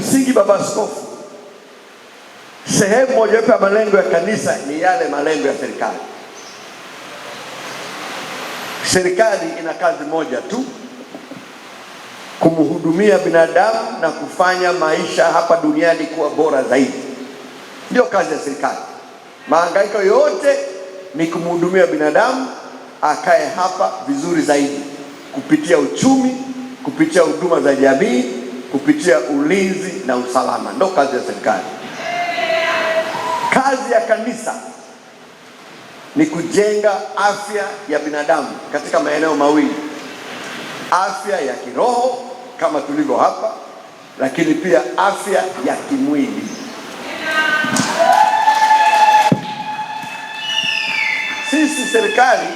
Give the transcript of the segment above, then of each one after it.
Kimsingi Baba Askofu, sehemu mojawapo ya malengo ya kanisa ni yale malengo ya serikali. Serikali ina kazi moja tu, kumhudumia binadamu na kufanya maisha hapa duniani kuwa bora zaidi. Ndio kazi ya serikali. Mahangaiko yote ni kumhudumia binadamu akae hapa vizuri zaidi, kupitia uchumi, kupitia huduma za jamii, kupitia ulinzi na usalama. Ndio kazi ya serikali. Kazi ya kanisa ni kujenga afya ya binadamu katika maeneo mawili: afya ya kiroho kama tulivyo hapa, lakini pia afya ya kimwili. Sisi serikali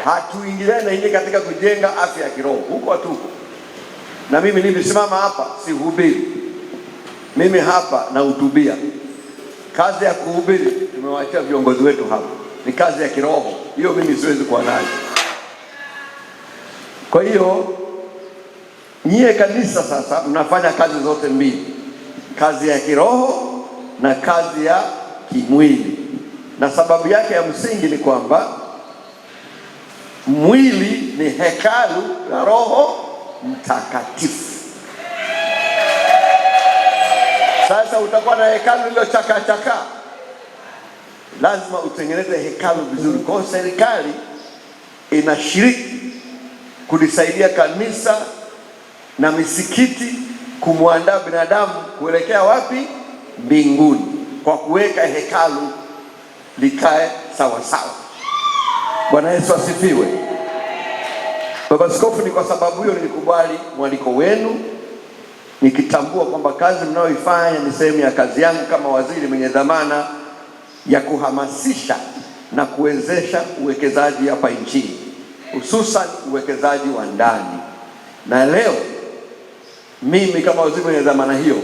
hatuingiliani na yeye katika kujenga afya ya kiroho, huko hatuko. Na mimi nimesimama hapa sihubiri, mimi hapa nahutubia. Kazi ya kuhubiri tumewaachia viongozi wetu hapa, ni kazi ya kiroho hiyo, mimi siwezi kuwa nayo. Kwa hiyo nyie kanisa sasa mnafanya kazi zote mbili, kazi ya kiroho na kazi ya kimwili. Na sababu yake ya msingi ni kwamba mwili ni hekalu la Roho Mtakatifu. Sasa utakuwa na hekalu hilo chaka, lazima utengeneze hekalu vizuri. Kwa hiyo serikali inashiriki kulisaidia kanisa na misikiti kumwandaa binadamu kuelekea wapi? Mbinguni, kwa kuweka hekalu likae sawa sawa. Bwana Yesu asifiwe. Baba Askofu, ni kwa sababu hiyo nilikubali mwaliko wenu, nikitambua kwamba kazi mnayoifanya ni sehemu ya kazi yangu kama waziri mwenye dhamana ya kuhamasisha na kuwezesha uwekezaji hapa nchini, hususan uwekezaji wa ndani. Na leo mimi kama waziri mwenye dhamana hiyo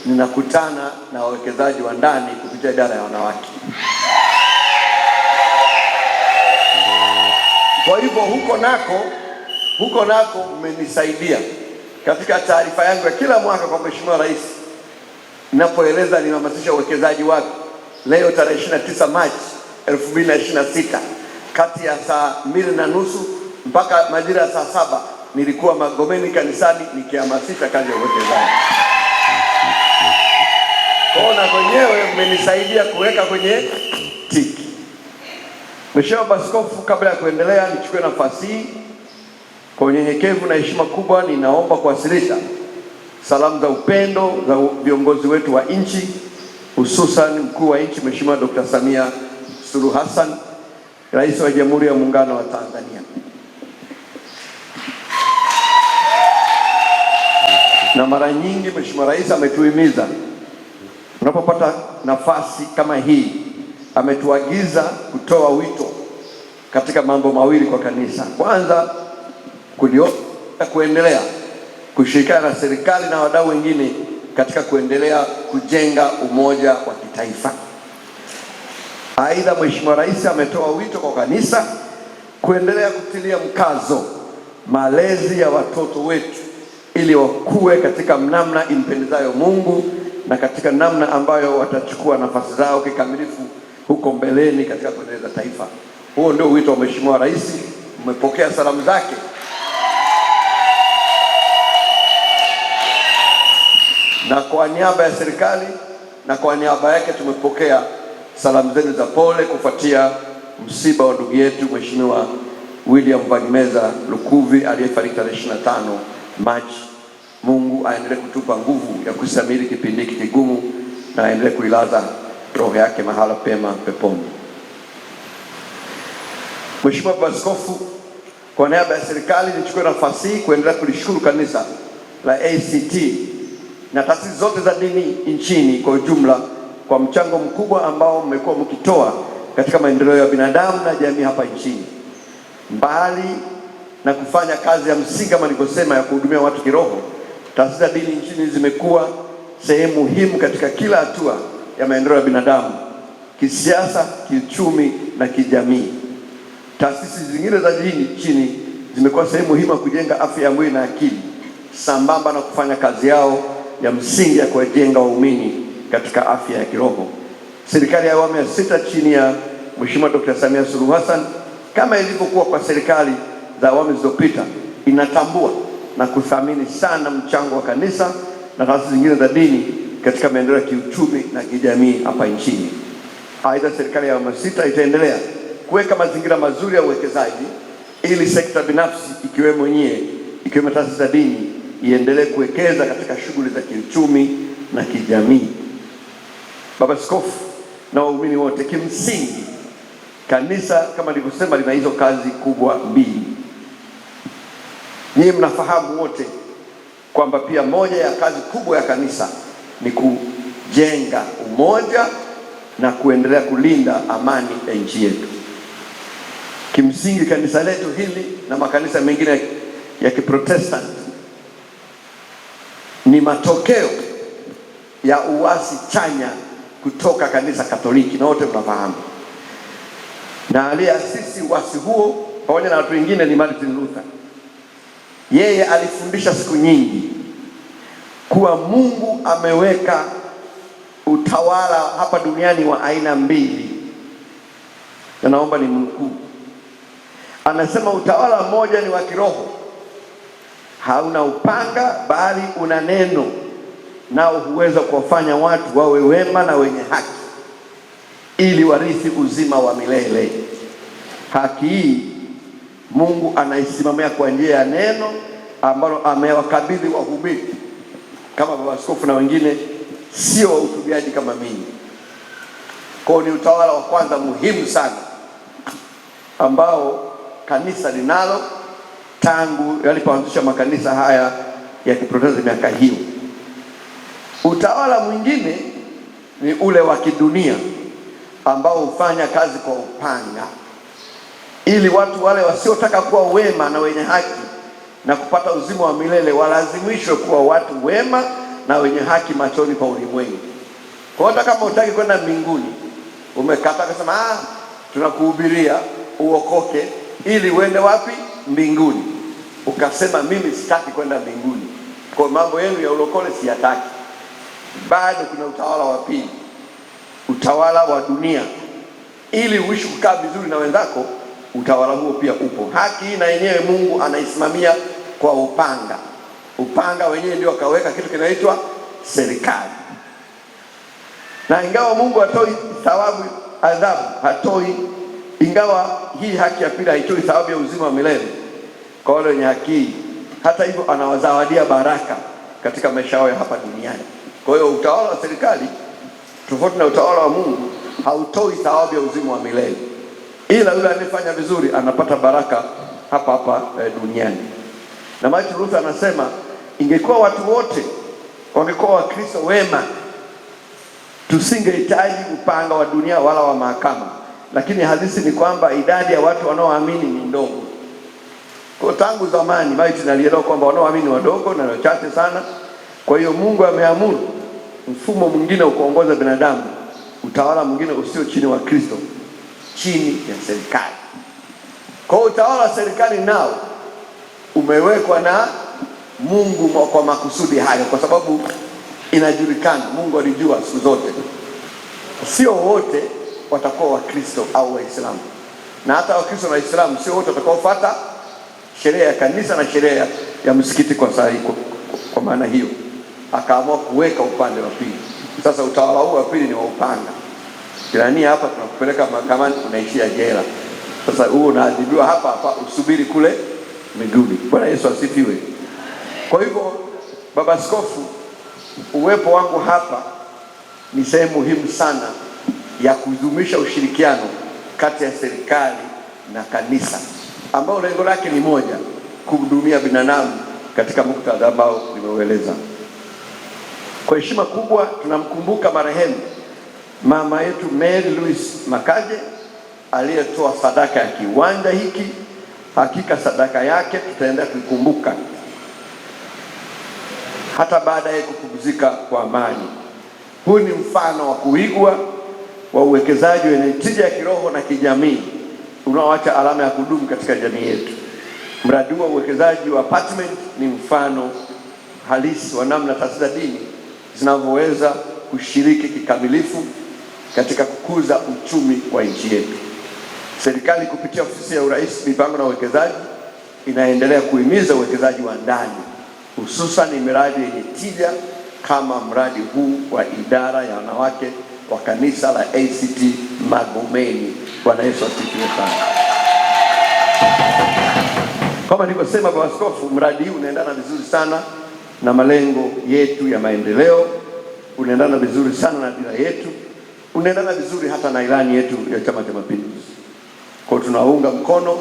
ninakutana na wawekezaji wa ndani kupitia idara ya wanawake. Kwa hivyo huko nako mmenisaidia katika taarifa yangu ya kila mwaka kwa Mheshimiwa Rais, ninapoeleza nimehamasisha uwekezaji wake. Leo tarehe 29 Machi 2026 kati ya saa 2:30 mpaka majira ya saa 7 nilikuwa Magomeni kanisani nikihamasisha kazi ya uwekezaji. Kwa kwenyewe mmenisaidia kuweka kwenye tiki. Mheshimiwa Baba Askofu, kabla ya kuendelea, nichukue nafasi hii kwa unyenyekevu na heshima kubwa, ninaomba kuwasilisha salamu za upendo za viongozi wetu wa nchi, hususan mkuu wa nchi Mheshimiwa Dr. Samia Suluhu Hassan, Rais wa Jamhuri ya Muungano wa Tanzania. Na mara nyingi Mheshimiwa Rais ametuhimiza unapopata nafasi kama hii, ametuagiza kutoa wito katika mambo mawili kwa kanisa. Kwanza, kuendelea kushirikiana na serikali na wadau wengine katika kuendelea kujenga umoja wa kitaifa. Aidha, Mheshimiwa Rais ametoa wito kwa kanisa kuendelea kutilia mkazo malezi ya watoto wetu ili wakue katika namna impendezayo Mungu na katika namna ambayo watachukua nafasi zao kikamilifu huko mbeleni katika kuendeleza taifa. Huo ndio wito wa Mheshimiwa Rais. Mmepokea salamu zake. Na kwa niaba ya serikali na kwa niaba yake tumepokea salamu zenu za pole kufuatia msiba wa ndugu yetu Mheshimiwa William Vagimeza Lukuvi aliyefariki tarehe 25 Machi. Mungu aendelee kutupa nguvu ya kusamiri kipindi hiki kigumu na aendelee kuilaza roho yake mahala pema peponi. Mheshimiwa Baba Askofu, kwa niaba ya serikali nichukue nafasi hii kuendelea kulishukuru kanisa la ACT na taasisi zote za dini nchini kwa ujumla kwa mchango mkubwa ambao mmekuwa mkitoa katika maendeleo ya binadamu na jamii hapa nchini. Mbali na kufanya kazi ya msingi kama nilivyosema ya kuhudumia watu kiroho, taasisi za dini nchini zimekuwa sehemu muhimu katika kila hatua ya maendeleo ya binadamu, kisiasa, kiuchumi na kijamii. Taasisi zingine za dini nchini zimekuwa sehemu muhimu ya kujenga afya ya mwili na akili, sambamba na kufanya kazi yao ya msingi ya kuwajenga waumini katika afya ya kiroho. Serikali ya awamu ya 6 chini ya Mheshimiwa Dr. Samia Suluhu Hassan, kama ilivyokuwa kwa serikali za awamu zilizopita, inatambua na kuthamini sana mchango wa kanisa na taasisi zingine za dini katika maendeleo ya kiuchumi na kijamii hapa nchini. Aidha, serikali ya awamu ya 6 itaendelea kuweka mazingira mazuri ya uwekezaji ili sekta binafsi ikiwemo taasisi za dini iendelee kuwekeza katika shughuli za kiuchumi na kijamii. Baba Askofu na waumini wote, kimsingi kanisa kama nilivyosema lina hizo kazi kubwa mbili. Nyinyi mnafahamu wote kwamba pia moja ya kazi kubwa ya kanisa ni kujenga umoja na kuendelea kulinda amani ya nchi yetu. Kimsingi kanisa letu hili na makanisa mengine ya Kiprotestanti ni matokeo ya uasi chanya kutoka kanisa Katoliki, na wote mnafahamu. Na aliyeasisi uasi huo pamoja na watu wengine ni Martin Luther. Yeye alifundisha siku nyingi kuwa Mungu ameweka utawala hapa duniani wa aina mbili. Na naomba ni mnukuu. Anasema utawala mmoja ni wa kiroho, hauna upanga bali una neno, nao huweza kuwafanya watu wawe wema na wenye haki ili warithi uzima wa milele. Haki hii Mungu anaisimamia kwa njia ya neno ambalo amewakabidhi wahubiri kama baba askofu na wengine, sio wahutubiaji kama mimi. Kwa ni utawala wa kwanza muhimu sana ambao kanisa linalo tangu yalipoanzisha makanisa haya ya Kiprotestanti miaka hiyo. Utawala mwingine ni ule wa kidunia ambao hufanya kazi kwa upanga ili watu wale wasiotaka kuwa wema na wenye haki na kupata uzima wa milele walazimishwe kuwa watu wema na wenye haki machoni pa ulimwengu. Kwa hiyo kama hutaki kwenda mbinguni, umekata kusema tunakuhubiria uokoke ili uende wapi? Mbinguni. Ukasema mimi sitaki kwenda mbinguni, kwa mambo yenu ya ulokole siyataki. Bado kuna utawala wa pili, utawala wa dunia. Ili uishi kukaa vizuri na wenzako, utawala huo pia upo. Haki na yenyewe Mungu anaisimamia kwa upanga. Upanga wenyewe ndio akaweka kitu kinaitwa serikali. Na ingawa Mungu hatoi thawabu adhabu, hatoi, ingawa hii haki ya pili haitoi thawabu ya uzima wa milele kwa wale wenye haki, hata hivyo anawazawadia baraka katika maisha yao ya hapa duniani. Kwa hiyo utawala wa serikali tofauti na utawala wa Mungu hautoi thawabu ya uzima wa milele, ila yule anayefanya vizuri anapata baraka hapa duniani. Na Martin Luther anasema ingekuwa watu wote wangekuwa Wakristo wema, tusingehitaji upanga wa dunia wala wa mahakama. Lakini halisi ni kwamba idadi ya watu wanaoamini ni ndogo. Kwa tangu zamani Martin alielewa kwamba wanaoamini wadogo na wachache sana. Kwa hiyo Mungu ameamuru mfumo mwingine ukuongoza binadamu, utawala mwingine usio chini wa Kristo, chini ya serikali. Kwa utawala wa serikali nao umewekwa na Mungu kwa makusudi hayo, kwa sababu inajulikana, Mungu alijua siku zote sio wote watakuwa Wakristo au Waislamu, na hata Wakristo na Waislamu sio wote watakaofuata sheria ya kanisa na sheria ya msikiti kwa sahihi. Kwa maana hiyo akaamua kuweka upande wa pili. Sasa utawala huu wa pili ni wa upanga. Jirani hapa tunakupeleka mahakamani, unaishia jela. Sasa huo unaadhibiwa hapa, usubiri kule mbinguni. Bwana Yesu asifiwe. Kwa hivyo baba askofu, uwepo wangu hapa ni sehemu muhimu sana ya kudumisha ushirikiano kati ya serikali na kanisa, ambao lengo lake ni moja, kuhudumia binadamu katika muktadha ambao nimeueleza. Kwa heshima kubwa tunamkumbuka marehemu mama yetu Mary Louise Makaje aliyetoa sadaka ya kiwanja hiki. Hakika sadaka yake tutaendelea kuikumbuka hata baada ya kupumzika kwa amani. Huu ni mfano wa kuigwa wa uwekezaji wenye tija ya kiroho na kijamii unaoacha alama ya kudumu katika jamii yetu. Mradi wa uwekezaji wa apartment ni mfano halisi wa namna taasisi za dini zinavyoweza kushiriki kikamilifu katika kukuza uchumi wa nchi yetu. Serikali kupitia Ofisi ya Urais, Mipango na Uwekezaji inaendelea kuhimiza uwekezaji wa ndani, hususan miradi yenye tija kama mradi huu wa idara ya wanawake wa kanisa la ACT Magomeni. Bwana Yesu asifiwe sana. Kama nilivyosema, Baba Askofu, mradi huu unaendana vizuri sana na malengo yetu ya maendeleo, unaendana vizuri sana na dira yetu, unaendana vizuri hata na ilani yetu ya Chama cha Mapinduzi. Kwa tunaunga mkono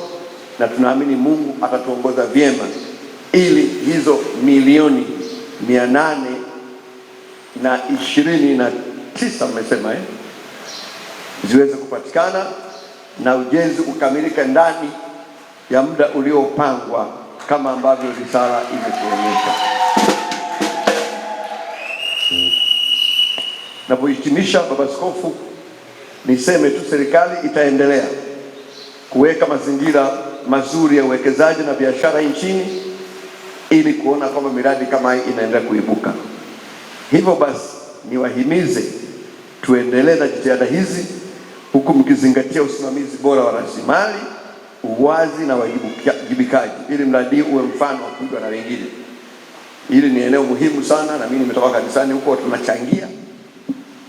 na tunaamini Mungu atatuongoza vyema ili hizo milioni 829 mmesema ziweze kupatikana na ujenzi ukamilike ndani ya muda uliopangwa kama ambavyo risala imetuonyesha. Napohitimisha, Baba Askofu, niseme tu serikali itaendelea kuweka mazingira mazuri ya uwekezaji na biashara nchini ili kuona kwamba miradi kama hii inaendelea kuibuka. Hivyo basi, niwahimize tuendelee na jitihada hizi huku mkizingatia usimamizi bora wa rasilimali, uwazi na wajibikaji ili mradi uwe mfano wa kuigwa na wengine. Hili ni eneo muhimu sana, na mimi nimetoka kanisani huko tunachangia,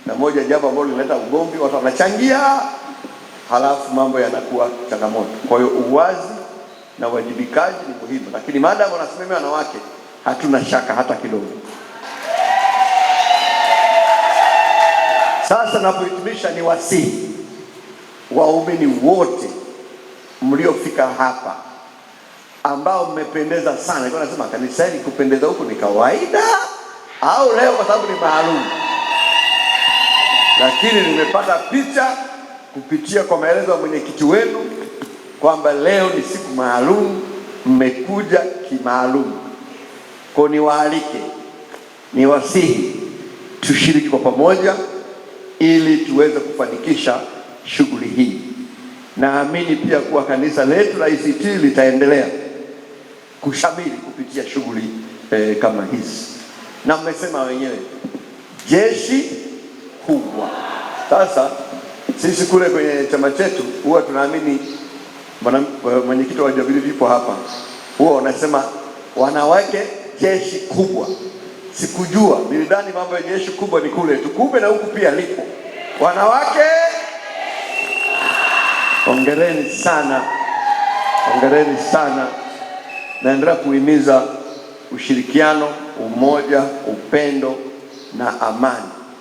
na moja jambo ambalo linaleta ugomvi, watu wanachangia halafu mambo yanakuwa changamoto. Kwa hiyo uwazi na wajibikaji ni muhimu, lakini maadamu wanasimamia wanawake, hatuna shaka hata kidogo. Sasa napohitimisha, ni wasihi waumini wote mliofika hapa ambao mmependeza sana. Kwa nasema kanisa hili kupendeza huku ni kawaida au leo kwa sababu ni maalum, lakini nimepata picha kupitia kwa maelezo ya mwenyekiti wenu kwamba leo ni siku maalum, mmekuja kimaalum. Kwa niwaalike, niwasihi tushiriki kwa pamoja ili tuweze kufanikisha shughuli hii. Naamini pia kuwa kanisa letu la ACT litaendelea kushamili kupitia shughuli kama hizi. Na mmesema wenyewe jeshi kubwa. Sasa sisi kule kwenye chama chetu huwa tunaamini, mwenyekiti wa Jubilee vipo hapa, huwa wanasema wanawake jeshi kubwa. Sikujua, nilidhani mambo ya jeshi kubwa ni kule tu, kumbe na huku pia lipo wanawake. Hongereni sana, hongereni sana. Naendelea kuhimiza ushirikiano, umoja, upendo na amani.